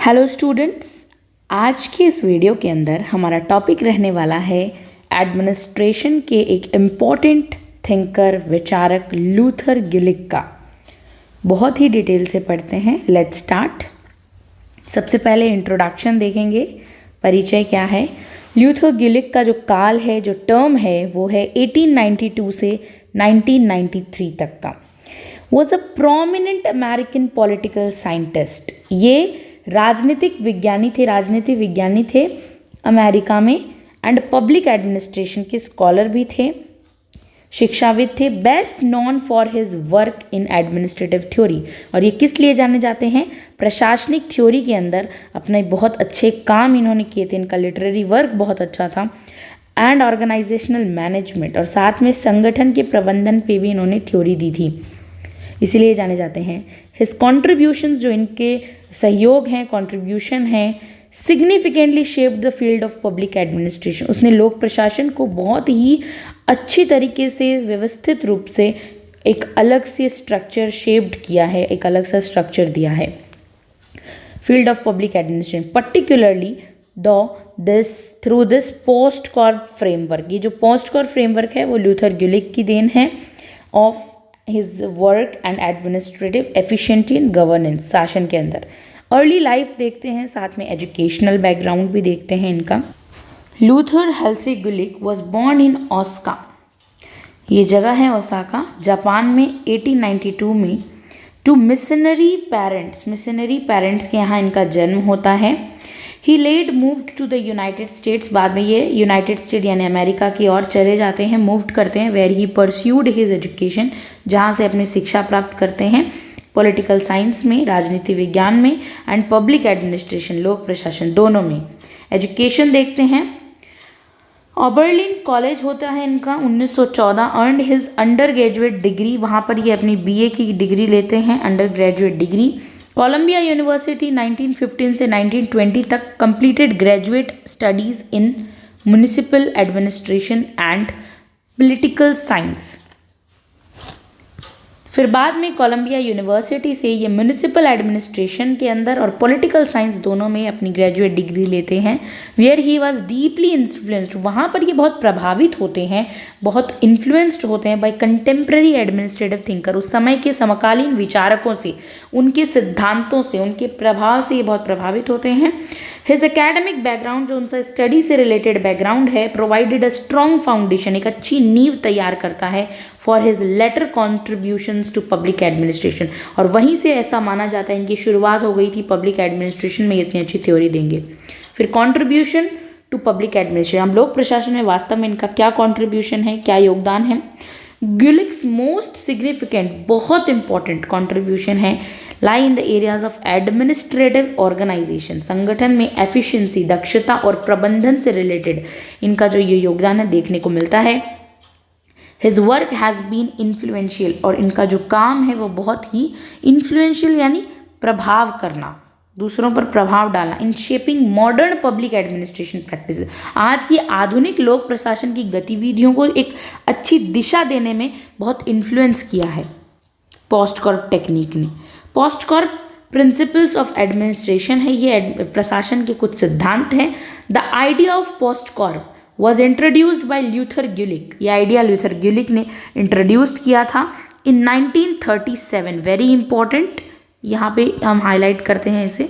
Hello students, आज के इस वीडियो के अंदर हमारा टॉपिक रहने वाला है एडमिनिस्ट्रेशन के एक इम्पॉर्टेंट थिंकर विचारक लूथर गिलिक का। बहुत ही डिटेल से पढ़ते हैं। Let's start. सबसे पहले इंट्रोडक्शन देखेंगे, परिचय क्या है। लूथर गिलिक का जो काल है, जो टर्म है, वो है 1892 से 1993 तक का। Was a prominent American political scientist. ये राजनीतिक विज्ञानी थे अमेरिका में, एंड पब्लिक एडमिनिस्ट्रेशन के स्कॉलर भी थे, शिक्षाविद थे। Best non for his work in administrative theory. और ये किस लिए जाने जाते हैं? प्रशासनिक थ्योरी के अंदर अपने बहुत अच्छे काम इन्होंने किए थे। इनका लिटरेरी वर्क बहुत अच्छा था। एंड ऑर्गेनाइजेशनल मैनेजमेंट, और साथ में संगठन के प्रबंधन पे भी इन्होंने थ्योरी दी थी, इसीलिए जाने जाते हैं। हिज कॉन्ट्रीब्यूशंस, जो इनके सहयोग हैं, कॉन्ट्रीब्यूशन हैं, significantly shaped the field of public administration. उसने लोक प्रशासन को बहुत ही अच्छी तरीके से, व्यवस्थित रूप से एक अलग से स्ट्रक्चर शेप्ड किया है, एक अलग सा स्ट्रक्चर दिया है field of public administration, particularly through this post corp framework. ये जो पोस्ट कॉर्प फ्रेमवर्क है वो लूथर गिलिक की देन है, of his work and administrative efficiency in governance, शासन के अंदर। अर्ली लाइफ देखते हैं, साथ में एजुकेशनल बैकग्राउंड भी देखते हैं इनका। Luther Halsey Gulick was born in Osaka. ये जगह है ओसाका, जापान में 1892 में। टू मिशनरी पेरेंट्स के यहाँ इनका जन्म होता है। He later moved to the United States. बाद में ये यूनाइटेड स्टेट यानी अमेरिका की ओर चले जाते हैं, मूव्ड करते हैं। Where he pursued his education, जहाँ से अपनी शिक्षा प्राप्त करते हैं पॉलिटिकल साइंस में, राजनीति विज्ञान में, एंड पब्लिक एडमिनिस्ट्रेशन, लोक प्रशासन, दोनों में। एजुकेशन देखते हैं। ऑबर्लिन कॉलेज होता है इनका 1914। Earned his undergraduate degree, वहाँ पर ये अपनी बीए की डिग्री लेते हैं, undergraduate degree. Columbia University 1915 से 1920 तक completed graduate studies in municipal administration and political science. फिर बाद में कोलंबिया यूनिवर्सिटी से ये म्युनिसिपल एडमिनिस्ट्रेशन के अंदर और पॉलिटिकल साइंस दोनों में अपनी ग्रेजुएट डिग्री लेते हैं। Where he was deeply influenced, वहाँ पर ये बहुत प्रभावित होते हैं, बहुत इन्फ्लुएंस्ड होते हैं बाय कंटेम्प्रेरी एडमिनिस्ट्रेटिव थिंकर। उस समय के समकालीन विचारकों से, उनके सिद्धांतों से, उनके प्रभाव से ये बहुत प्रभावित होते हैं। हिज एकेडमिक बैकग्राउंड, जो उनका स्टडी से रिलेटेड बैकग्राउंड है, प्रोवाइडेड अ स्ट्रॉन्ग फाउंडेशन, एक अच्छी नींव तैयार करता है for his later contributions to public administration. और वहीं से ऐसा माना जाता है इनकी शुरुआत हो गई थी पब्लिक एडमिनिस्ट्रेशन में, इतनी अच्छी थ्योरी देंगे। फिर कॉन्ट्रीब्यूशन टू पब्लिक एडमिनिस्ट्रेशन, हम लोक प्रशासन में वास्तव में इनका क्या कॉन्ट्रीब्यूशन है, क्या योगदान है। गिलिक्स मोस्ट सिग्निफिकेंट, बहुत इंपॉर्टेंट कॉन्ट्रीब्यूशन है, lay in the areas of administrative organisation, संगठन में एफिशिएंसी, दक्षता और प्रबंधन से रिलेटेड इनका जो ये योगदान है देखने को मिलता है। His work has been influential, और इनका जो काम है वो बहुत ही इन्फ्लुएंशियल यानी प्रभाव करना, दूसरों पर प्रभाव डालना, in shaping modern public administration practice, आज की आधुनिक लोक प्रशासन की गतिविधियों को एक अच्छी दिशा देने में बहुत इन्फ्लुएंस किया है पोस्ट कॉर्प टेक्निक ने। POSDCORB principles of administration है, ये प्रशासन के कुछ सिद्धांत हैं। The idea of POSDCORB was introduced by Luther Gulick, ये आइडिया लूथर गिलिक ने इंट्रोड्यूस्ड किया था इन 1937। वेरी इंपॉर्टेंट, यहाँ पे हम हाईलाइट करते हैं इसे।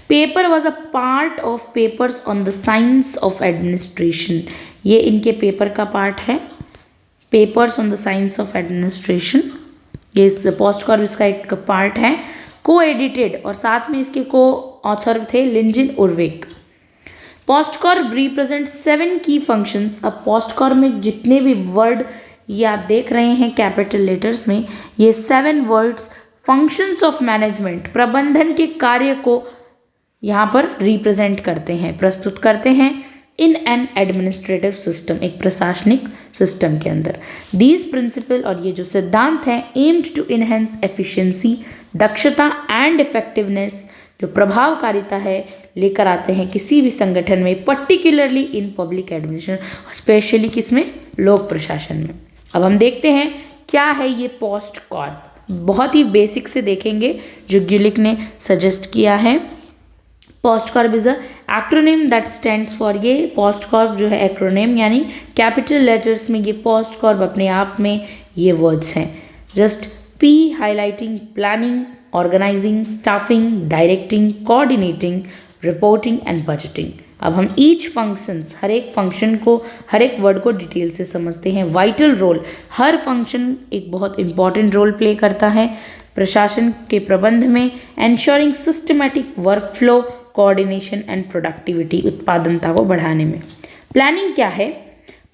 Paper was a part of papers on the science of administration, ये इनके पेपर का पार्ट है, papers on the science of administration, ये इस पोस्ट कॉर्प इसका एक पार्ट है। को एडिटेड, और साथ में इसके को ऑथर थे लिंजिन उर्विक। पोस्ट कॉर्प रिप्रेजेंट 7 की फंक्शंस। अब पोस्ट कॉर्प में जितने भी वर्ड ये आप देख रहे हैं कैपिटल लेटर्स में, ये 7 वर्ड्स फंक्शंस ऑफ मैनेजमेंट, प्रबंधन के कार्य को यहाँ पर रिप्रेजेंट करते हैं, प्रस्तुत करते हैं इन एन एडमिनिस्ट्रेटिव सिस्टम, एक प्रशासनिक सिस्टम के अंदर। दीज प्रिंसिपल, और ये जो सिद्धांत हैं, एम्ड टू इनहेंस एफिशिएंसी, दक्षता एंड इफेक्टिवनेस, जो प्रभावकारिता है लेकर आते हैं किसी भी संगठन में, particularly in public administration, specially किसमें, लोक प्रशासन में। अब हम देखते हैं क्या है ये पोस्ट कॉर्प। बहुत ही बेसिक से देखेंगे जो ग्यूलिक ने सजेस्ट किया है। POSDCORB is a acronym that stands for, ये पोस्टकॉर्प जो है एक्रोनिम यानी कैपिटल लेटर्स में ये पोस्टकॉर्प अपने आप में ये वर्ड्स हैं। Just P highlighting planning, organising, staffing, directing, coordinating, reporting and budgeting. अब हम ईच फंक्शंस, हर एक फंक्शन को, हर एक वर्ड को डिटेल से समझते हैं। वाइटल रोल, हर फंक्शन एक बहुत इंपॉर्टेंट रोल प्ले करता है प्रशासन के प्रबंध में। Ensuring systematic workflow, coordination and productivity, उत्पादनता को बढ़ाने में। प्लानिंग क्या है?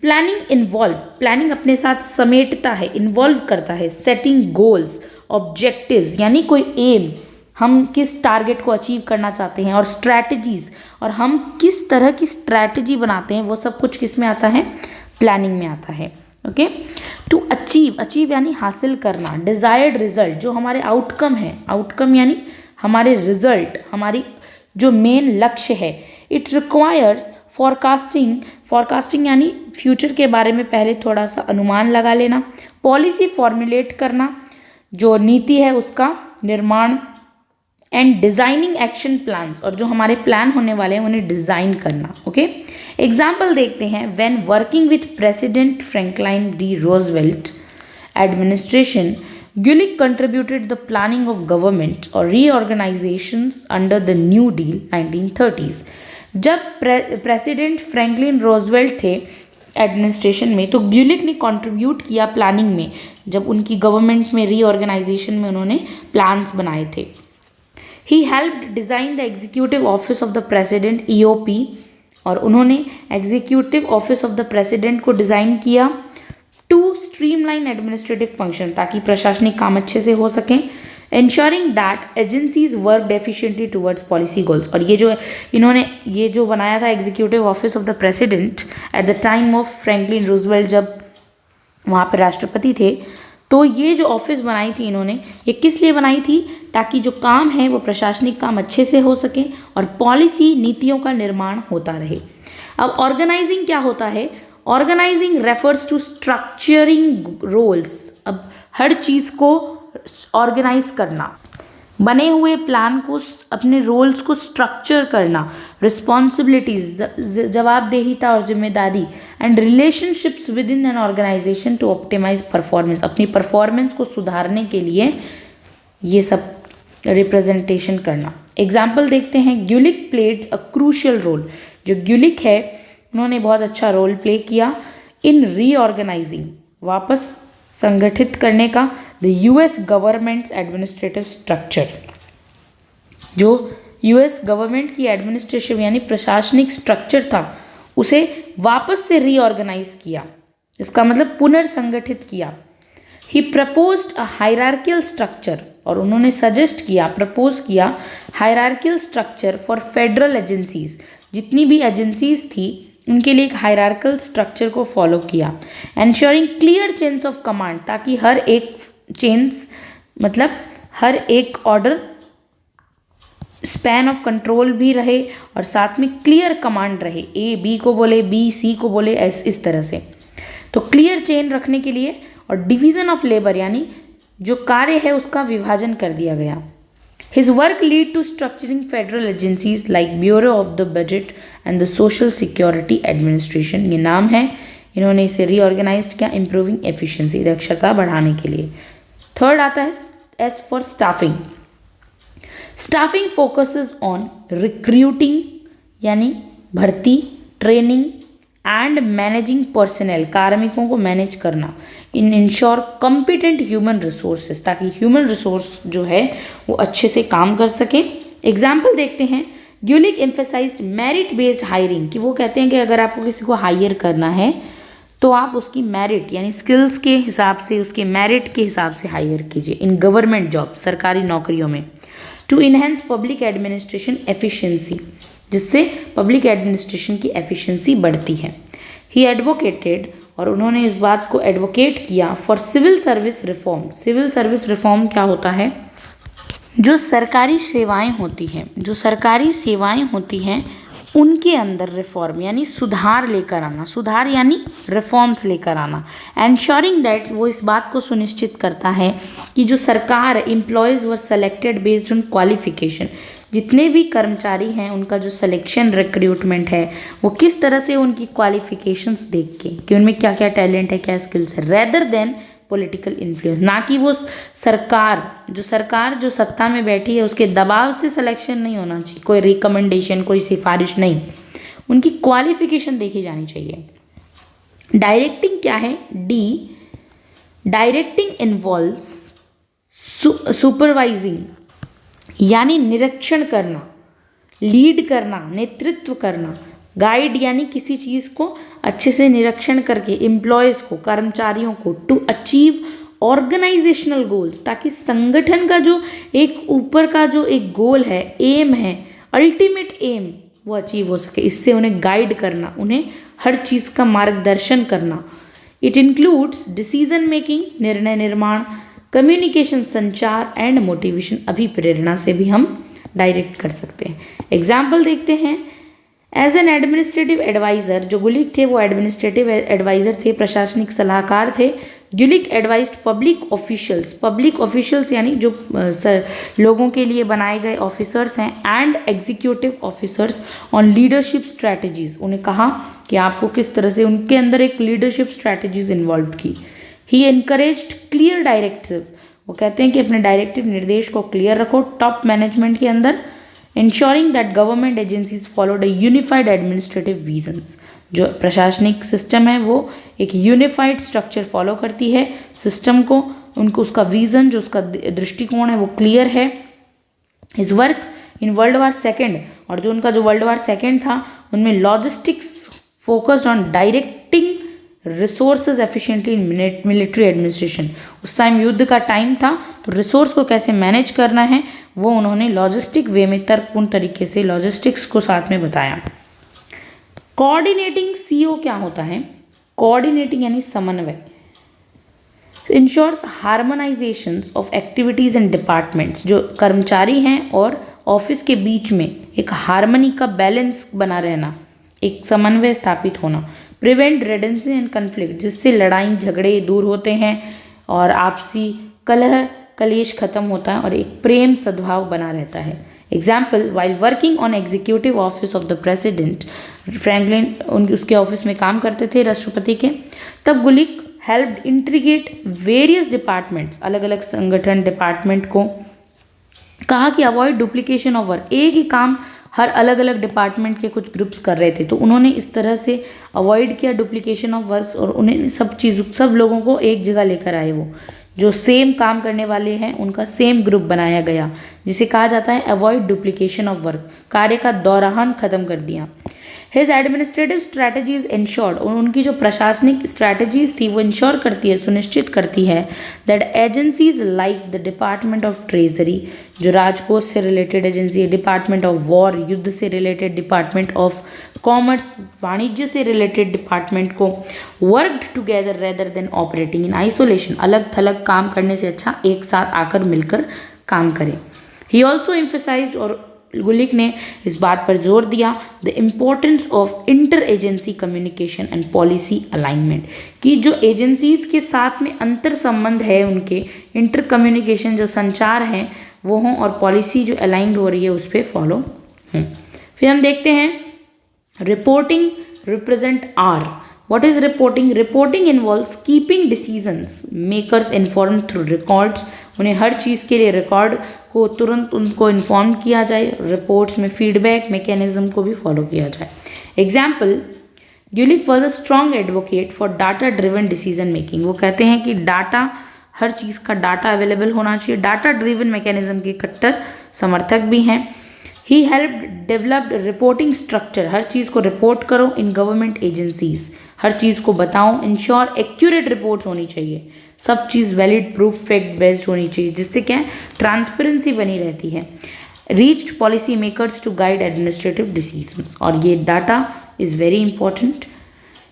प्लानिंग इन्वॉल्व, प्लानिंग अपने साथ समेटता है, इन्वॉल्व करता है सेटिंग गोल्स, ऑब्जेक्टिव्स यानी कोई एम, हम किस टारगेट को अचीव करना चाहते हैं, और स्ट्रैटेजीज, और हम किस तरह की स्ट्रैटेजी बनाते हैं, वो सब कुछ किस में आता है? प्लानिंग में आता है। ओके, टू अचीव, अचीव यानी हासिल करना, डिजायर्ड रिजल्ट, जो हमारे आउटकम है, आउटकम यानी हमारे रिजल्ट, हमारी जो मेन लक्ष्य है। इट रिक्वायर्स फॉरकास्टिंग, फॉरकास्टिंग यानी फ्यूचर के बारे में पहले थोड़ा सा अनुमान लगा लेना। पॉलिसी फॉर्मुलेट करना, जो नीति है उसका निर्माण। एंड डिजाइनिंग एक्शन प्लान, और जो हमारे प्लान होने वाले हैं उन्हें डिजाइन करना। ओके, एग्जाम्पल देखते हैं। When working with president Franklin D Roosevelt administration, Gulick contributed the planning of government or reorganizations under the New Deal 1930s. जब प्रेसिडेंट फ्रैंकलिन रोजवेल्ट थे एडमिनिस्ट्रेशन में, तो ग्यूलिक ने कंट्रीब्यूट किया प्लानिंग में, जब उनकी गवर्नमेंट में रीऑर्गेनाइजेशन में उन्होंने प्लान्स बनाए थे। He helped design the executive office of the president EOP, और उन्होंने executive office of the president को डिज़ाइन किया टू स्ट्रीमलाइन एडमिनिस्ट्रेटिव फंक्शन, ताकि प्रशासनिक काम अच्छे से हो सकें। Ensuring that agencies work efficiently towards policy goals, और ये जो इन्होंने ये जो बनाया था executive office of the president at the time of Franklin Roosevelt, जब वहाँ पर राष्ट्रपति थे, तो ये जो ऑफिस बनाई थी इन्होंने, ये किस लिए बनाई थी? ताकि जो काम है वो प्रशासनिक काम अच्छे से हो सके और पॉलिसी नीतियों का निर्माण होता रहे। अब ऑर्गेनाइजिंग क्या होता है? Organising refers to structuring roles. अब हर चीज़ को ऑर्गेनाइज करना, बने हुए प्लान को, अपने रोल्स को स्ट्रक्चर करना, रिस्पॉन्सिबिलिटीज, जवाबदेहिता और जिम्मेदारी, and relationships within an organisation to optimise performance, अपनी परफॉर्मेंस को सुधारने के लिए ये सब रिप्रेजेंटेशन करना। एग्जाम्पल देखते हैं। ग्यूलिक प्लेड अ क्रूशियल रोल, जो ग्यूलिक है उन्होंने बहुत अच्छा रोल प्ले किया इन रीऑर्गेनाइजिंग, वापस संगठित करने का, the US governments administrative structure, जो US गवर्नमेंट की एडमिनिस्ट्रेटिव यानी प्रशासनिक स्ट्रक्चर था उसे वापस से रीऑर्गेनाइज किया, इसका मतलब पुनर्संगठित किया। ही प्रपोज्ड अ हायरार्कियल स्ट्रक्चर, और उन्होंने सजेस्ट किया, प्रपोज किया hierarchical structure for federal agencies, जितनी भी एजेंसीज थी उनके लिए एक हायरार्कियल स्ट्रक्चर को फॉलो किया। Ensuring clear chains of command, ताकि हर एक चेन्स मतलब हर एक ऑर्डर स्पैन ऑफ कंट्रोल भी रहे और साथ में क्लियर कमांड रहे, A B को बोले, B C को बोले, इस तरह से। तो क्लियर चेन रखने के लिए, और डिवीजन ऑफ लेबर यानी जो कार्य है उसका विभाजन कर दिया गया। His work lead to structuring federal agencies like Bureau of the Budget and the Social Security Administration, ये नाम है, इन्होंने इसे रीऑर्गेनाइज किया इम्प्रूविंग एफिशिएंसी, दक्षता बढ़ाने के लिए। थर्ड आता है S for staffing. Staffing focuses on recruiting यानी भर्ती, ट्रेनिंग एंड मैनेजिंग पर्सनल, कार्मिकों को मैनेज करना, इन इंश्योर कॉम्पिटेंट ह्यूमन रिसोर्सेज, ताकि ह्यूमन रिसोर्स जो है वो अच्छे से काम कर सके। एग्जाम्पल देखते हैं। ग्यूलिक एम्फेसाइज्ड मेरिट बेस्ड हायरिंग, कि वो कहते हैं कि अगर आपको किसी को हायर करना है तो आप उसकी मेरिट यानी स्किल्स के हिसाब से, उसके मेरिट के हिसाब से हायर कीजिए इन गवर्नमेंट जॉब, सरकारी नौकरियों में। To enhance public administration efficiency, जिससे पब्लिक एडमिनिस्ट्रेशन की एफिशिएंसी बढ़ती है। ही एडवोकेटेड, और उन्होंने इस बात को एडवोकेट किया for civil service reform. Civil service reform क्या होता है? जो सरकारी सेवाएं होती हैं, जो सरकारी सेवाएं होती हैं उनके अंदर रिफॉर्म यानी सुधार लेकर आना, सुधार यानी रिफॉर्म्स लेकर आना। एंश्योरिंग दैट, वो इस बात को सुनिश्चित करता है कि जो सरकार employees were selected based on qualification, जितने भी कर्मचारी हैं उनका जो सिलेक्शन रिक्रूटमेंट है वो किस तरह से उनकी क्वालिफिकेशंस देख के कि उनमें क्या क्या टैलेंट है, क्या स्किल्स है, रेदर देन पॉलिटिकल इन्फ्लुएंस, ना कि वो सरकार जो सत्ता में बैठी है उसके दबाव से सिलेक्शन नहीं होना चाहिए, कोई रिकमेंडेशन, कोई सिफारिश नहीं, उनकी क्वालिफिकेशन देखी जानी चाहिए। डायरेक्टिंग क्या है? डी, डायरेक्टिंग इन्वॉल्व्स सुपरवाइजिंग यानी निरीक्षण करना, लीड करना, नेतृत्व करना, गाइड यानी किसी चीज़ को अच्छे से निरीक्षण करके एम्प्लॉयज़ को, कर्मचारियों को, टू अचीव ऑर्गेनाइजेशनल गोल्स, ताकि संगठन का जो एक ऊपर का जो एक गोल है, एम है, अल्टीमेट एम, वो अचीव हो सके। इससे उन्हें गाइड करना, उन्हें हर चीज़ का मार्गदर्शन करना। इट इंक्लूड्स डिसीजन मेकिंग, निर्णय निर्माण, कम्युनिकेशन, संचार, एंड मोटिवेशन, अभिप्रेरणा से भी हम डायरेक्ट कर सकते हैं। एग्जाम्पल देखते हैं। एज एन एडमिनिस्ट्रेटिव एडवाइज़र, जो गुलिक थे वो एडमिनिस्ट्रेटिव एडवाइज़र थे, प्रशासनिक सलाहकार थे। गुलिक एडवाइज्ड पब्लिक ऑफिशियल्स यानी जो लोगों के लिए बनाए गए ऑफिसर्स हैं, and executive officers on leadership strategies, उन्हें कहा कि आपको किस तरह से, उनके अंदर एक लीडरशिप स्ट्रैटेजीज इन्वॉल्व की। ही एनकरेज्ड क्लियर डायरेक्टिव, वो कहते हैं कि अपने डायरेक्टिव निर्देश को क्लियर रखो टॉप मैनेजमेंट के अंदर। Ensuring that government agencies followed a unified administrative visions, जो प्रशासनिक सिस्टम है वो एक यूनिफाइड स्ट्रक्चर फॉलो करती है, सिस्टम को, उनको उसका विजन, जो उसका दृष्टिकोण है वो क्लियर है। His work in world war second, और जो उनका जो वर्ल्ड वार सेकेंड था उनमें logistics focused on directing resources efficiently in military administration. उस टाइम युद्ध का टाइम था, तो रिसोर्स को कैसे मैनेज करना है वो उन्होंने लॉजिस्टिक वे में तर्कपूर्ण तरीके से लॉजिस्टिक्स को साथ में बताया। कोऑर्डिनेटिंग, सीओ क्या होता है? कोऑर्डिनेटिंग यानी समन्वय। Ensures harmonisation of activities and departments, जो कर्मचारी हैं और ऑफिस के बीच में एक हार्मनी का बैलेंस बना रहना, एक समन्वय स्थापित होना। प्रिवेंट रेडेंसी एंड कन्फ्लिक्ट, जिससे लड़ाई झगड़े दूर होते हैं और आपसी कलह कलेश खत्म होता है और एक प्रेम सद्भाव बना रहता है। Example, while working on executive office of the president, Franklin उसके ऑफिस में काम करते थे राष्ट्रपति के, तब गुलिक हेल्प्ड इंटीग्रेट वेरियस डिपार्टमेंट्स, अलग अलग संगठन डिपार्टमेंट को कहा कि अवॉइड डुप्लीकेशन ऑफ वर्क, एक ही काम हर अलग अलग डिपार्टमेंट के कुछ ग्रुप्स कर रहे थे, तो उन्होंने इस तरह से अवॉइड किया डुप्लीकेशन ऑफ वर्क्स, और उन्हें सब लोगों को एक जगह लेकर आए, वो जो सेम काम करने वाले हैं उनका सेम ग्रुप बनाया गया, जिसे कहा जाता है अवॉइड डुप्लीकेशन ऑफ वर्क, कार्य का दोहरान खत्म कर दिया। हिज एडमिनिस्ट्रेटिव स्ट्रैटेजीज इंश्योर्ड, और उनकी जो प्रशासनिक स्ट्रैटेजीज थी वो इंश्योर करती है, सुनिश्चित करती है that agencies like the department of treasury, जो राजकोष से रिलेटेड एजेंसी है, डिपार्टमेंट ऑफ वॉर, युद्ध से रिलेटेड, डिपार्टमेंट ऑफ कॉमर्स, वाणिज्य से रिलेटेड डिपार्टमेंट को, worked together rather than operating in isolation, अलग थलग काम करने से अच्छा एक साथ आकर मिलकर काम करें। ही ऑल्सो एम्फेसाइज्ड, और गुलिक ने इस बात पर जोर दिया, the importance of inter agency communication and policy alignment, कि जो एजेंसीज के साथ में अंतर संबंध है, उनके इंटर कम्युनिकेशन जो संचार हैं वो हों, और पॉलिसी जो अलाइंड हो रही है उस पर फॉलो हों। फिर हम देखते हैं reporting represent are. What is reporting? Reporting involves keeping decisions makers inform through records, उन्हें हर चीज़ के लिए रिकॉर्ड को तुरंत उनको इन्फॉर्म किया जाए, रिपोर्ट्स में फीडबैक मैकेनिज्म को भी फॉलो किया जाए। Example, Gulik was a strong advocate for data driven decision making, वो कहते हैं कि डाटा, हर चीज़ का डाटा अवेलेबल होना चाहिए, डाटा ड्रिवन मैकेनिज्म के कट्टर समर्थक भी हैं। ही हेल्प डेवलप्ड रिपोर्टिंग स्ट्रक्चर, हर चीज़ को रिपोर्ट करो इन गवर्नमेंट एजेंसीज, हर चीज़ को बताओ, इंश्योर एक्यूरेट रिपोर्ट्स होनी चाहिए, सब चीज़ वैलिड प्रूफ फैक्ट बेस्ड होनी चाहिए, जिससे क्या है ट्रांसपेरेंसी बनी रहती है। Reached policy makers to guide administrative decisions, और ये data is very important.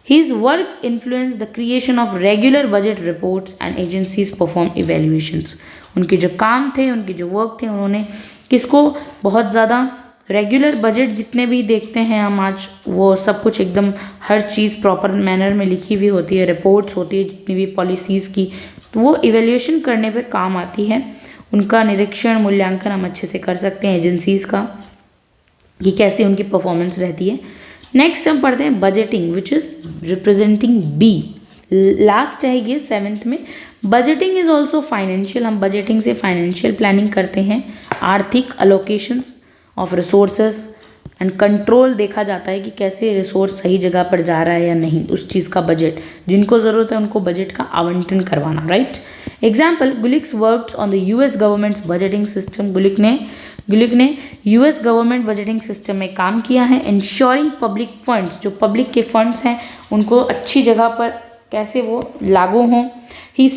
His work influenced the creation of regular budget reports and agencies perform evaluations. उनके जो काम थे, उनके जो वर्क थे, उन्होंने किसको बहुत ज़्यादा रेगुलर बजट जितने भी देखते हैं हम आज, वो सब कुछ एकदम हर चीज़ प्रॉपर मैनर में लिखी हुई होती है, रिपोर्ट्स होती है जितनी भी पॉलिसीज़ की, तो वो इवेल्यूएशन करने पे काम आती है। उनका निरीक्षण मूल्यांकन हम अच्छे से कर सकते हैं एजेंसीज़ का, कि कैसे उनकी परफॉर्मेंस रहती है। नेक्स्ट हम पढ़ते हैं budgeting, which is representing B, last है ये 7th में। बजटिंग इज ऑल्सो फाइनेंशियल, हम बजटिंग से फाइनेंशियल प्लानिंग करते हैं, आर्थिक allocations of resources and control देखा जाता है कि कैसे रिसोर्स सही जगह पर जा रहा है या नहीं, उस चीज़ का बजट, जिनको ज़रूरत है उनको बजट का आवंटन करवाना, right. Example, Gulick's works on the US government's budgeting system, Gulick ने यूएस गवर्नमेंट बजटिंग सिस्टम में काम किया है। इंश्योरिंग पब्लिक फंड्स, जो पब्लिक के फंड्स हैं उनको अच्छी जगह पर कैसे वो लागू हों। He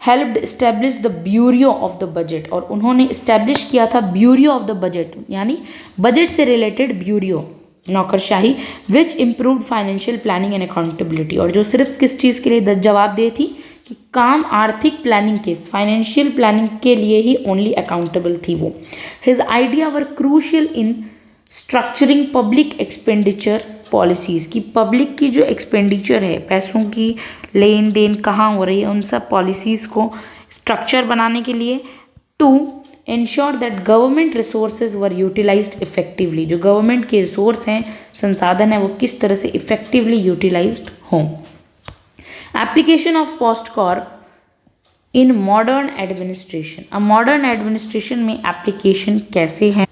helped establish the bureau of the budget, और उन्होंने इस्टेब्लिश किया था ब्यूरो ऑफ द बजट, यानी बजट से रिलेटेड ब्यूरो, नौकरशाही, which improved financial planning and accountability, और जो सिर्फ किस चीज़ के लिए जवाबदेह थी कि काम आर्थिक प्लानिंग के, फाइनेंशियल प्लानिंग के लिए ही ओनली अकाउंटेबल थी वो। हिज आइडिया वर क्रूशियल इन स्ट्रक्चरिंग पब्लिक एक्सपेंडिचर पॉलिसीज़, की पब्लिक की जो एक्सपेंडिचर है, पैसों की लेन देन कहाँ हो रही है, उन सब पॉलिसीज़ को स्ट्रक्चर बनाने के लिए। To ensure that government resources were utilised effectively, जो गवर्नमेंट के रिसोर्स हैं, संसाधन है, वो किस तरह से इफेक्टिवली यूटिलाइज्ड हों। Application of POSDCORB in modern administration, अब मॉडर्न एडमिनिस्ट्रेशन में एप्लीकेशन कैसे है,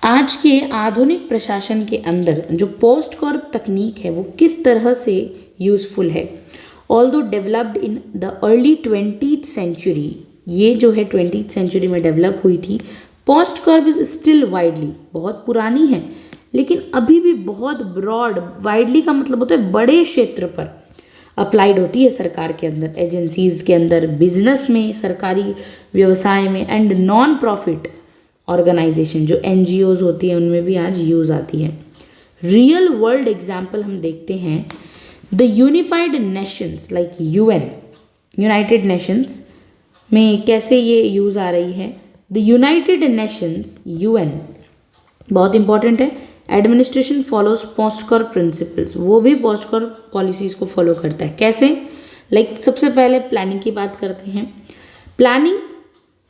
आज के आधुनिक प्रशासन के अंदर जो पोस्ट कॉर्प तकनीक है वो किस तरह से यूज़फुल है। Although developed in the early 20th century, ये जो है 20th सेंचुरी में डेवलप हुई थी, POSDCORB is still widely, बहुत पुरानी है लेकिन अभी भी बहुत ब्रॉड, वाइडली का मतलब होता है बड़े क्षेत्र पर अप्लाइड होती है सरकार के अंदर, एजेंसीज के अंदर, बिजनेस में, सरकारी व्यवसाय में, एंड नॉन प्रॉफिट ऑर्गेनाइजेशन जो एनजीओज होती हैं उनमें भी आज यूज़ आती है। रियल वर्ल्ड एग्जाम्पल हम देखते हैं, the unified Nations like UN, United Nations में कैसे ये यूज़ आ रही है। द यूनाइटेड नेशंस, यूएन बहुत इंपॉर्टेंट है। Administration follows post Corp principles, वो भी पोस्ट कॉर्प पॉलिसीज़ को फॉलो करता है। कैसे, लाइक सबसे पहले प्लानिंग की बात करते हैं। प्लानिंग,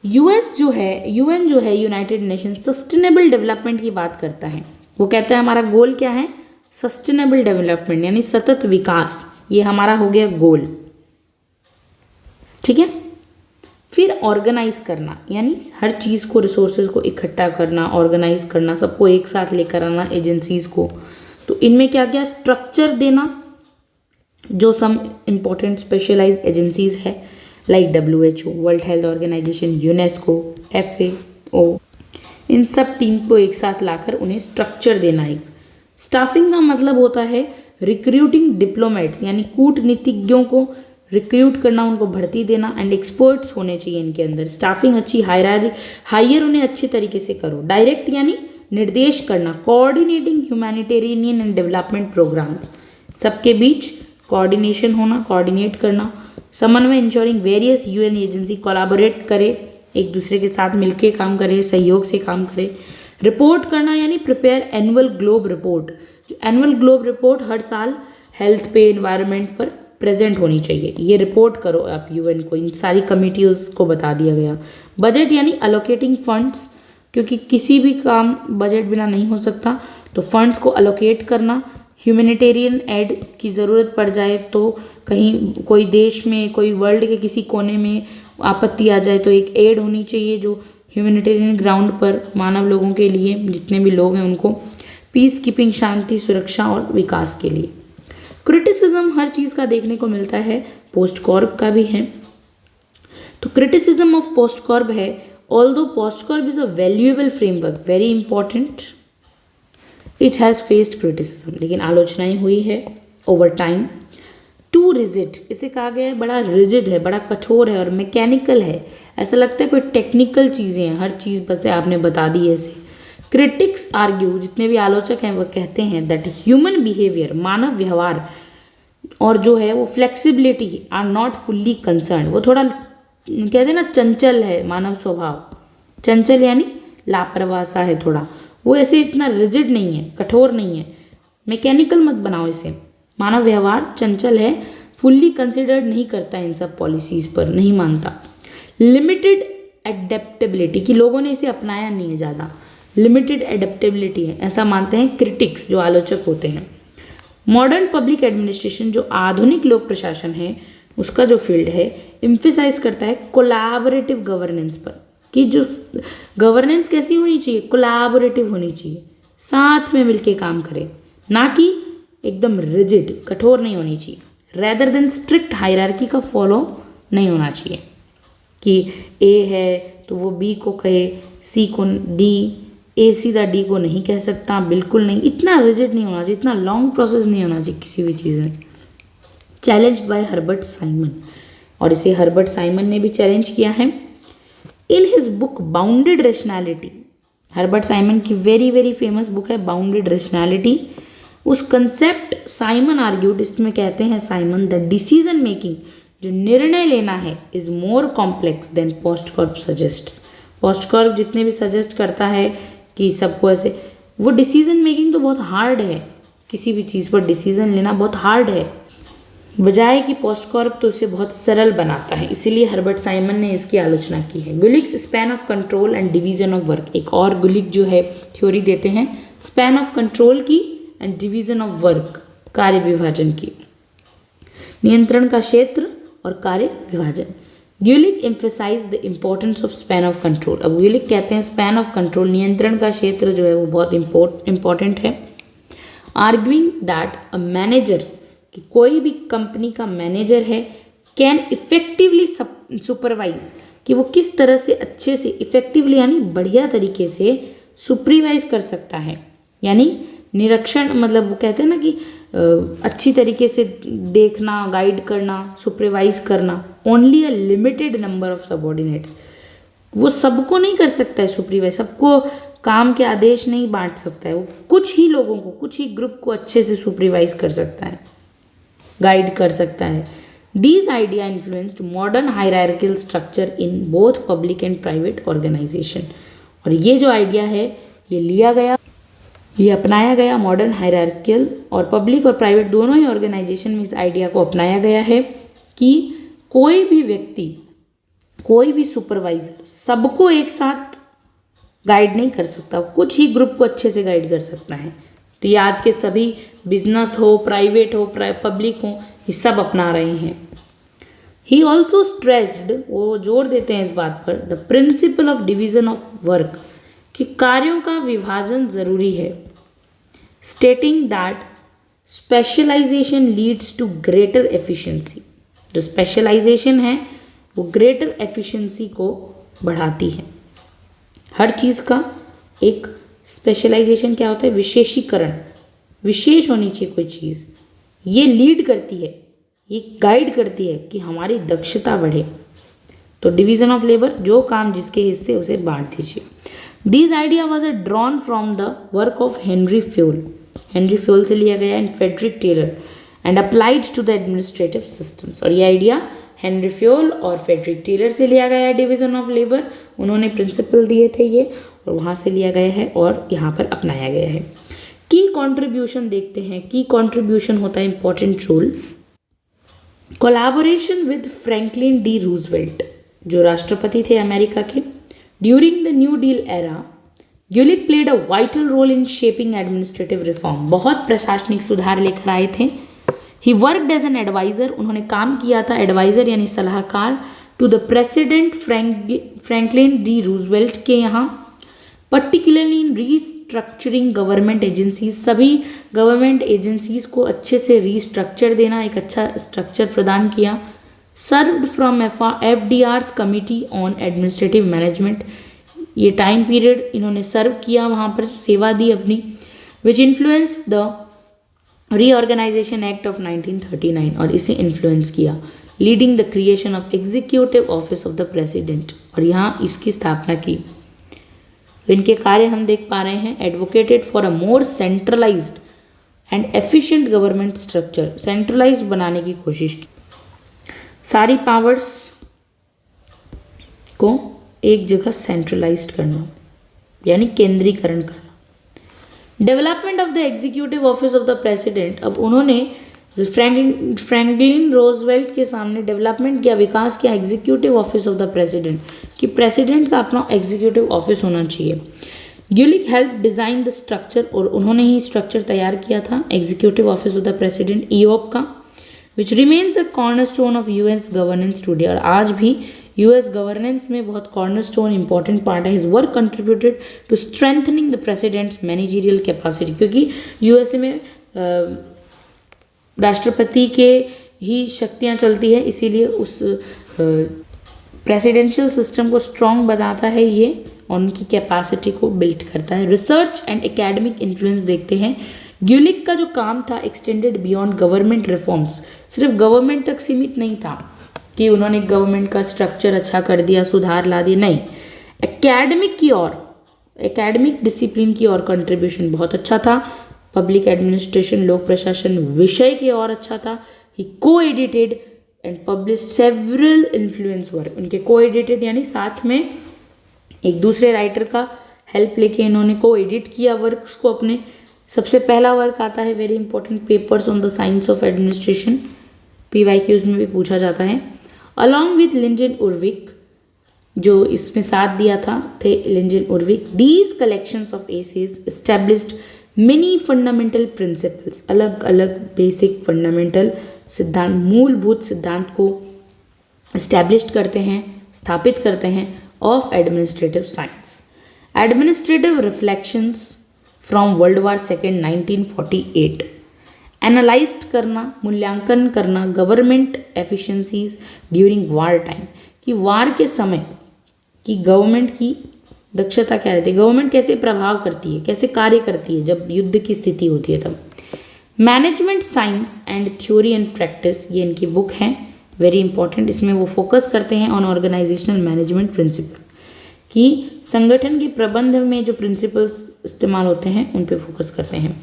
यूएन जो है यूनाइटेड नेशन सस्टेनेबल डेवलपमेंट की बात करता है। वो कहता है हमारा गोल क्या है, सस्टेनेबल डेवलपमेंट, यानी सतत विकास, ये हमारा हो गया गोल, ठीक है। फिर ऑर्गेनाइज करना, यानी हर चीज़ को, रिसोर्सेज को इकट्ठा करना, ऑर्गेनाइज करना, सबको एक साथ लेकर आना, एजेंसीज को। तो इनमें क्या क्या, स्ट्रक्चर देना, जो सम इम्पोर्टेंट स्पेशलाइज्ड एजेंसीज है like WHO, World Health Organization, UNESCO, FAO, इन सब टीम को एक साथ लाकर उन्हें स्ट्रक्चर देना। एक स्टाफिंग का मतलब होता है रिक्रूटिंग डिप्लोमेट्स, यानी कूटनीतिज्ञों को रिक्रूट करना, उनको भर्ती देना, एंड एक्सपर्ट्स होने चाहिए इनके अंदर। स्टाफिंग अच्छी, हायर उन्हें अच्छे तरीके से करो। डायरेक्ट यानी निर्देश करना, coordinating humanitarian and development programmes, सबके बीच कोऑर्डिनेशन होना, कोऑर्डिनेट करना। समन्वय, ensuring various UN agency collaborate करे, एक दूसरे के साथ मिलके काम करे, सहयोग से काम करे। रिपोर्ट करना यानी प्रिपेयर एनुअल ग्लोब रिपोर्ट, जो एनुअल ग्लोब रिपोर्ट हर साल हेल्थ पे, एनवायरनमेंट पर प्रेजेंट होनी चाहिए, ये रिपोर्ट करो आप UN को, इन सारी कमिटीज को बता दिया गया। बजट यानी अलोकेटिंग फंड्स, क्योंकि किसी भी काम बजट बिना नहीं हो सकता, तो फंड्स को अलोकेट करना। ह्यूमैनिटेरियन एड की ज़रूरत पड़ जाए तो, कहीं कोई देश में, कोई वर्ल्ड के किसी कोने में आपत्ति आ जाए तो एक एड होनी चाहिए जो ह्यूमैनिटेरियन ग्राउंड पर मानव लोगों के लिए, जितने भी लोग हैं उनको, पीस कीपिंग, शांति, सुरक्षा और विकास के लिए। क्रिटिसिज्म हर चीज़ का देखने को मिलता है, पोस्ट कॉर्प का भी है। तो क्रिटिसिज्म ऑफ पोस्ट कॉर्प है, although post Corp is a valuable framework, very important, it has faced criticism, लेकिन आलोचनाएं हुई है ओवर टाइम। टू रिजिड, इसे कहा गया है बड़ा रिजिड है, बड़ा कठोर है और मैकेनिकल है, ऐसा लगता है कोई टेक्निकल चीज़ें हैं, हर चीज़ बस आपने बता दी ऐसे। क्रिटिक्स आर्ग्यू, जितने भी आलोचक हैं वह कहते हैं दैट ह्यूमन बिहेवियर, मानव व्यवहार और जो है वो flexibility are not fully concern, वो थोड़ा कहते हैं ना चंचल है, मानव स्वभाव चंचल यानी लापरवाह सा है थोड़ा, वो ऐसे इतना रिजिड नहीं है, कठोर नहीं है। मैकेनिकल मत बनाओ इसे। मानव व्यवहार चंचल है, फुल्ली कंसिडर्ड नहीं करता इन सब पॉलिसीज़ पर, नहीं मानता। लिमिटेड एडेप्टेबिलिटी, कि लोगों ने इसे अपनाया नहीं है ज़्यादा, लिमिटेड एडेप्टेबिलिटी है, ऐसा मानते हैं क्रिटिक्स, जो आलोचक होते हैं। मॉडर्न पब्लिक एडमिनिस्ट्रेशन, जो आधुनिक लोक प्रशासन है, उसका जो फील्ड है, इम्फेसाइज करता है कोलैबोरेटिव गवर्नेंस पर, कि जो गवर्नेंस कैसी होनी चाहिए, कोलैबोरेटिव होनी चाहिए, साथ में मिलके काम करे, ना कि एकदम रिजिड, कठोर नहीं होनी चाहिए। रेदर देन स्ट्रिक्ट हायरार्की का फॉलो नहीं होना चाहिए कि ए है तो वो बी को कहे, सी को डी, ए सीधा डी को नहीं कह सकता, बिल्कुल नहीं, इतना रिजिड नहीं होना चाहिए, इतना लॉन्ग प्रोसेस नहीं होना चाहिए किसी भी चीज़ में। चैलेंज बाय हर्बर्ट साइमन, और इसे हर्बर्ट साइमन ने भी चैलेंज किया है in his book bounded rationality. Herbert Simon की वेरी वेरी फेमस बुक है बाउंडेड रेशनैलिटी। उस कंसेप्ट साइमन आर्ग्यूड, इसमें कहते हैं साइमन, द डिसीजन मेकिंग, जो निर्णय लेना है, is more complex than POSDCORB suggest. POSDCORB जितने भी सजेस्ट करता है कि सबको ऐसे, वो डिसीजन मेकिंग तो बहुत हार्ड है, किसी भी चीज़ पर डिसीजन लेना बहुत हार्ड है, बजाय कि पोस्टकॉर्प तो उसे बहुत सरल बनाता है। इसीलिए हर्बर्ट साइमन ने इसकी आलोचना की है। Gulick's span of control and division of work, एक और गुलिक जो है थ्योरी देते हैं स्पैन ऑफ कंट्रोल की एंड डिवीजन ऑफ वर्क, कार्य विभाजन की, नियंत्रण का क्षेत्र और कार्य विभाजन। Gulick emphasise the importance of span of control. अब ग्यूलिक कहते हैं स्पैन ऑफ कंट्रोल, नियंत्रण का क्षेत्र जो है वो बहुत इम्पोर्टेंट है। आर्ग्यूइंग दैट अ मैनेजर, कि कोई भी कंपनी का मैनेजर है, कैन इफेक्टिवली सुपरवाइज, कि वो किस तरह से अच्छे से इफेक्टिवली यानी बढ़िया तरीके से सुपरवाइज कर सकता है, यानी निरीक्षण, मतलब वो कहते हैं ना कि अच्छी तरीके से देखना, गाइड करना, सुपरवाइज करना। Only a limited number of subordinates, वो सबको नहीं कर सकता है सुपरवाइज, सबको काम के आदेश नहीं बांट सकता है, वो कुछ ही लोगों को, कुछ ही ग्रुप को अच्छे से सुपरवाइज कर सकता है, गाइड कर सकता है। These idea influenced modern hierarchical structure in both public and private organization। और ये जो आइडिया है ये लिया गया, ये अपनाया गया मॉडर्न हायरार्कियल और पब्लिक और प्राइवेट दोनों ही ऑर्गेनाइजेशन में इस आइडिया को अपनाया गया है कि कोई भी व्यक्ति, कोई भी सुपरवाइजर सबको एक साथ गाइड नहीं कर सकता, कुछ ही ग्रुप को अच्छे से गाइड कर सकता है। तो ये आज के सभी बिजनेस हो, प्राइवेट हो, पब्लिक हो, ये सब अपना रहे हैं। ही ऑल्सो स्ट्रेस्ड, वो जोर देते हैं इस बात पर, the principle of division of work, कि कार्यों का विभाजन जरूरी है। Stating that specialisation leads to greater efficiency, जो स्पेशलाइजेशन है वो ग्रेटर एफिशिएंसी को बढ़ाती है। हर चीज़ का एक स्पेशलाइजेशन क्या होता है, विशेषीकरण, विशेष होनी चाहिए कोई चीज़, ये लीड करती है, ये गाइड करती है कि हमारी दक्षता बढ़े। तो डिवीजन ऑफ लेबर, जो काम जिसके हिस्से उसे बांट दीजिए। This idea was a drawn from the work of Henri Fayol, Henri Fayol से लिया गया and Frederick Taylor, and applied to the administrative systems. और ये आइडिया हेनरी फ्यूल और फ्रेडरिक टेलर से लिया गया है, डिवीजन ऑफ लेबर, उन्होंने प्रिंसिपल दिए थे ये, और वहाँ से लिया गया है और यहाँ पर अपनाया गया है। की कंट्रीब्यूशन देखते हैं, की कंट्रीब्यूशन होता है important role. Collaboration with Franklin D Roosevelt, जो राष्ट्रपति थे अमेरिका के, during the new deal era, Gulick played a vital role in shaping administrative reform, बहुत प्रशासनिक सुधार लेकर आए थे। He worked as an adviser, उन्होंने काम किया था एडवाइजर यानी सलाहकार, to the president Franklin D Roosevelt के यहाँ, particularly in restructuring government agencies, सभी गवर्नमेंट एजेंसीज को अच्छे से रीस्ट्रक्चर देना, एक अच्छा स्ट्रक्चर प्रदान किया। Served from FDR's committee on administrative management, ये टाइम पीरियड इन्होंने सर्व किया, वहाँ पर सेवा दी अपनी। Which influence the Reorganization Act of 1939, और इसे इन्फ्लुएंस किया। Leading the creation of Executive office of the President, और यहाँ इसकी स्थापना की। इनके कार्य हम देख पा रहे हैं। Advocated for a more centralised and efficient government structure, centralised बनाने की कोशिश की, सारी पावर्स को एक जगह सेंट्रलाइज्ड करना यानी केंद्रीकरण करना, development of the executive office of the president, अब उन्होंने फ्रैंकलिन रोजवेल्ट के सामने डेवलपमेंट किया, विकास किया executive office of the president, कि प्रेसिडेंट का अपना एग्जीक्यूटिव ऑफिस होना चाहिए। Gulick help design the structure, और उन्होंने ही स्ट्रक्चर तैयार किया था executive office of the president EOP का, which remains a cornerstone of US governance today, और आज भी यूएस गवर्नेंस में बहुत कॉर्नरस्टोन इंपॉर्टेंट पार्ट है। His work contributed to strengthening the president's managerial capacity, क्योंकि यूएसए में राष्ट्रपति के ही शक्तियाँ चलती है, इसीलिए उस प्रेसिडेंशियल सिस्टम को स्ट्रॉन्ग बनाता है ये, और उनकी कैपेसिटी को बिल्ड करता है। रिसर्च एंड एकेडमिक इन्फ्लुएंस देखते हैं। ग्यूलिक का जो काम था एक्सटेंडेड बियॉन्ड गवर्नमेंट रिफॉर्म्स, सिर्फ गवर्नमेंट तक सीमित नहीं था कि उन्होंने गवर्नमेंट का स्ट्रक्चर अच्छा कर दिया, सुधार ला दिया, नहीं, एकेडमिक की ओर, एकेडमिक डिसिप्लिन की ओर कंट्रीब्यूशन बहुत अच्छा था। पब्लिक एडमिनिस्ट्रेशन, लोक प्रशासन विषय की ओर अच्छा था। ही को edited and publish several influence work, उनके को एडिटेड यानी साथ में एक दूसरे राइटर का हेल्प लेके इन्होंने को एडिट किया वर्क्स को अपने। सबसे पहला वर्क आता है very important, papers on the science of administration, PYQs में भी पूछा जाता है। अलॉन्ग विथ लिंजन उर्विक, जो इसमें साथ दिया था थे Lyndall Urwick, these collections of essays established many fundamental principles, अलग अलग बेसिक फंडामेंटल सिद्धांत, मूलभूत सिद्धांत को एस्टैब्लिश करते हैं, स्थापित करते हैं of administrative science. Administrative reflections from world war second 1948, analysed करना, मूल्यांकन करना government efficiencies during war time, कि वार के समय की गवर्नमेंट की दक्षता क्या रहती है, गवर्नमेंट कैसे प्रभाव करती है, कैसे कार्य करती है जब युद्ध की स्थिति होती है तब। Management science and theory and practice, ये इनकी बुक है वेरी इंपॉर्टेंट, इसमें वो फोकस करते हैं ऑन ऑर्गेनाइजेशनल मैनेजमेंट प्रिंसिपल, कि संगठन के प्रबंध में जो प्रिंसिपल्स इस्तेमाल होते हैं उन पे फोकस करते हैं।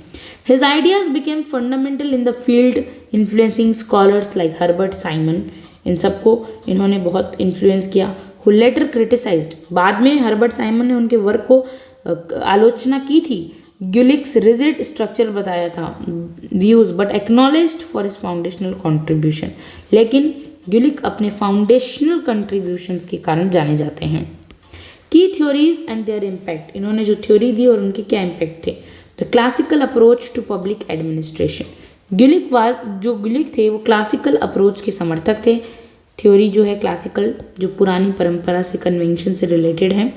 His ideas became fundamental in the field, influencing scholars like Herbert Simon, इन सबको इन्होंने बहुत इन्फ्लुएंस किया। हु लेटर क्रिटिसाइज्ड, बाद में हर्बर्ट साइमन ने उनके वर्क को आलोचना की थी। ग्यूलिक्स रिजिड स्ट्रक्चर बताया था views, but acknowledged for his foundational contribution, लेकिन ग्यूलिक अपने फाउंडेशनल कंट्रीब्यूशंस के कारण जाने जाते हैं। की थ्योरीज एंड देयर इम्पैक्ट, इन्होंने जो थ्योरी दी और उनके क्या इम्पैक्ट थे। The classical approach to public administration, Gulick जो ग्यूलिक थे वो क्लासिकल अप्रोच के समर्थक थे। थ्योरी जो है क्लासिकल, जो पुरानी परंपरा से, कन्वेंशन से रिलेटेड है,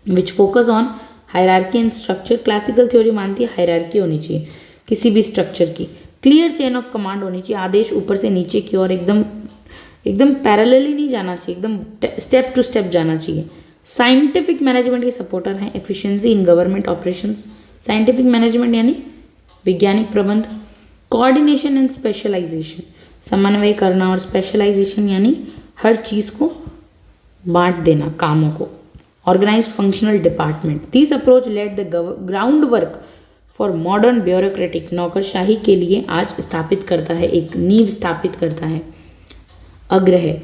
which focus on hierarchy and structure. Classical theory मानती है हायरार्की होनी चाहिए किसी भी स्ट्रक्चर की, क्लियर चेन ऑफ कमांड होनी चाहिए, आदेश ऊपर से नीचे की ओर एकदम पैरेलली नहीं जाना चाहिए, एकदम स्टेप टू स्टेप जाना चाहिए। साइंटिफिक मैनेजमेंट के सपोर्टर हैं। Efficiency in government operations, scientific management यानी वैज्ञानिक प्रबंध। कोऑर्डिनेशन एंड स्पेशलाइजेशन, समन्वय करना, और स्पेशलाइजेशन यानी हर चीज़ को बांट देना कामों को। Organise functional department, this approach let the ground work for modern bureaucratic, नौकरशाही के लिए आज स्थापित करता है, एक नींव स्थापित करता है, अग्रह।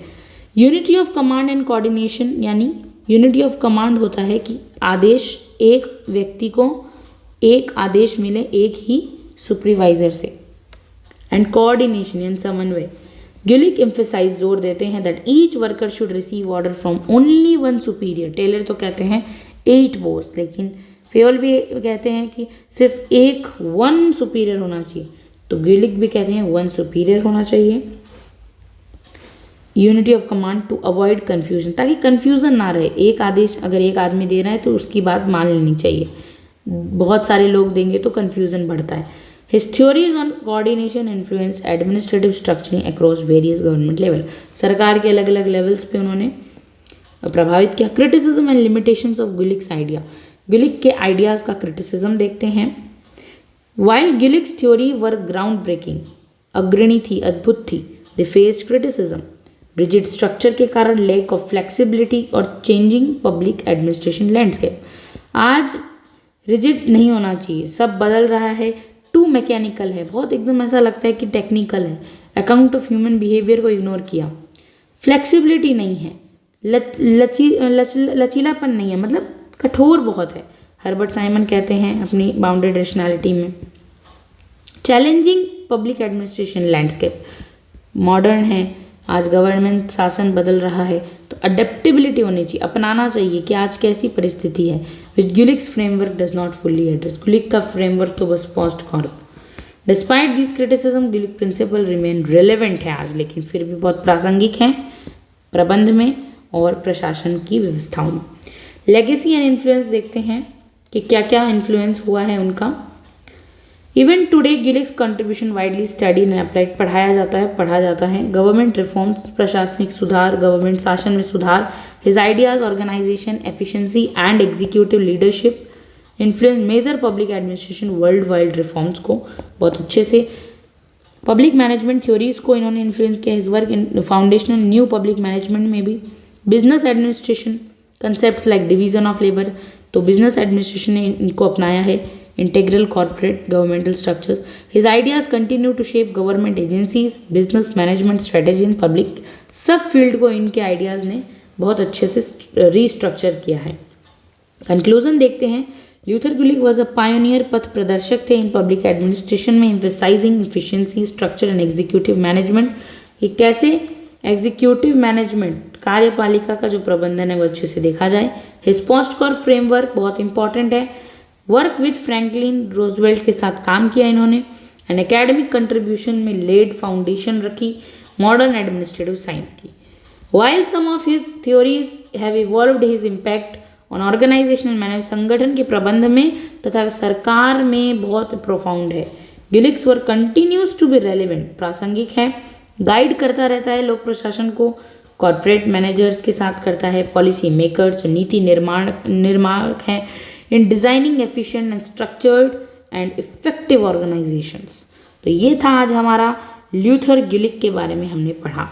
Unity of command and coordination, यानी यूनिटी ऑफ कमांड होता है कि आदेश, एक व्यक्ति को एक आदेश मिले एक ही सुपरवाइजर से, एंड कोऑर्डिनेशन यानी समन्वय। ग्यूलिक एम्फेसाइज, जोर देते हैं that each worker should receive order from only one superior. Taylor तो कहते हैं 8 बॉस, लेकिन फेयल भी कहते हैं कि सिर्फ एक 1 सुपीरियर होना चाहिए, तो ग्यूलिक भी कहते हैं 1 सुपीरियर होना चाहिए। Unity of command to avoid confusion, ताकि कन्फ्यूजन ना रहे, एक आदेश अगर एक आदमी दे रहा है तो उसकी बात मान लेनी चाहिए, बहुत सारे लोग देंगे तो कन्फ्यूजन बढ़ता है। His theories on coordination influence administrative structuring across various government level, सरकार के अलग अलग लेवल्स पे उन्होंने प्रभावित किया। Criticism and limitations of Gulick's idea, Gulick के आइडियाज़ का क्रिटिसिज्म देखते हैं। While Gulick's theory were groundbreaking, अग्रणी थी, अद्भुत थी, they faced criticism, rigid structure के कारण, लैक ऑफ फ्लेक्सिबिलिटी और चेंजिंग पब्लिक एडमिनिस्ट्रेशन लैंडस्केप। आज रिजिड नहीं होना चाहिए, सब बदल रहा है, टू मैकेनिकल है, बहुत एकदम ऐसा लगता है कि टेक्निकल है, अकाउंट ऑफ ह्यूमन बिहेवियर को इग्नोर किया, फ्लेक्सिबिलिटी नहीं है, लचीलापन नहीं है, मतलब कठोर बहुत है, हर्बर्ट साइमन कहते हैं अपनी बाउंडेड रेशनैलिटी में। Challenging public administration landscape, modern है, आज गवर्नमेंट शासन बदल रहा है, तो अडेप्टेबिलिटी होनी चाहिए, अपनाना चाहिए कि आज कैसी परिस्थिति है, which Gulick's framework does not fully address. Gulick का फ्रेमवर्क तो बस POSDCORB. Despite this criticism Gulick principle remain relevant है आज, लेकिन फिर भी बहुत प्रासंगिक हैं प्रबंध में और प्रशासन की व्यवस्थाओं में। लेगेसी एंड इन्फ्लुएंस देखते हैं कि क्या क्या इन्फ्लुएंस हुआ है उनका। Even today Gulick's contribution widely studied and applied, पढ़ा जाता है। गवर्नमेंट रिफॉर्म्स, प्रशासनिक सुधार, गवर्नमेंट शासन में सुधार, his ideas, organisation, efficiency and executive leadership influence major public administration world wide reforms को बहुत अच्छे से। पब्लिक मैनेजमेंट थ्योरीज को इन्होंने इन्फ्लुएंस किया, his work in foundational new public management में भी। Business administration concepts like division of labour, तो बिजनेस एडमिनिस्ट्रेशन ने इनको अपनाया है। Integral corporate governmental structures, his ideas continue to shape government agencies, business management strategy in public, सब field को इनके आइडियाज ने बहुत अच्छे से रीस्ट्रक्चर किया है। कंक्लूजन देखते हैं, ल्यूथर गिलिक वॉज अ पायोनियर, पथ प्रदर्शक थे इन पब्लिक एडमिनिस्ट्रेशन में, emphasizing efficiency, structure and executive management, कि कैसे एग्जीक्यूटिव मैनेजमेंट कार्यपालिका का जो प्रबंधन है वो अच्छे से देखा जाए। हिज पोस्ट कॉर्प फ्रेमवर्क बहुत इंपॉर्टेंट है। वर्क विद फ्रैंकलिन रोजवेल्ट के साथ काम किया इन्होंने। एंड एकेडमिक कंट्रीब्यूशन में लेड फाउंडेशन रखी मॉडर्न एडमिनिस्ट्रेटिव साइंस की। While some of his theories have evolved, his impact on organisational management, संगठन के प्रबंध में तथा सरकार में बहुत प्रोफाउंड है। Gulick's work continues to be relevant, प्रासंगिक है, गाइड करता रहता है लोक प्रशासन को, कॉर्पोरेट मैनेजर्स के साथ करता है, पॉलिसी मेकर्स जो नीति निर्माणक हैं, in designing efficient and structured and effective organisations. तो ये था आज हमारा ल्यूथर गिलिक के बारे में हमने पढ़ा।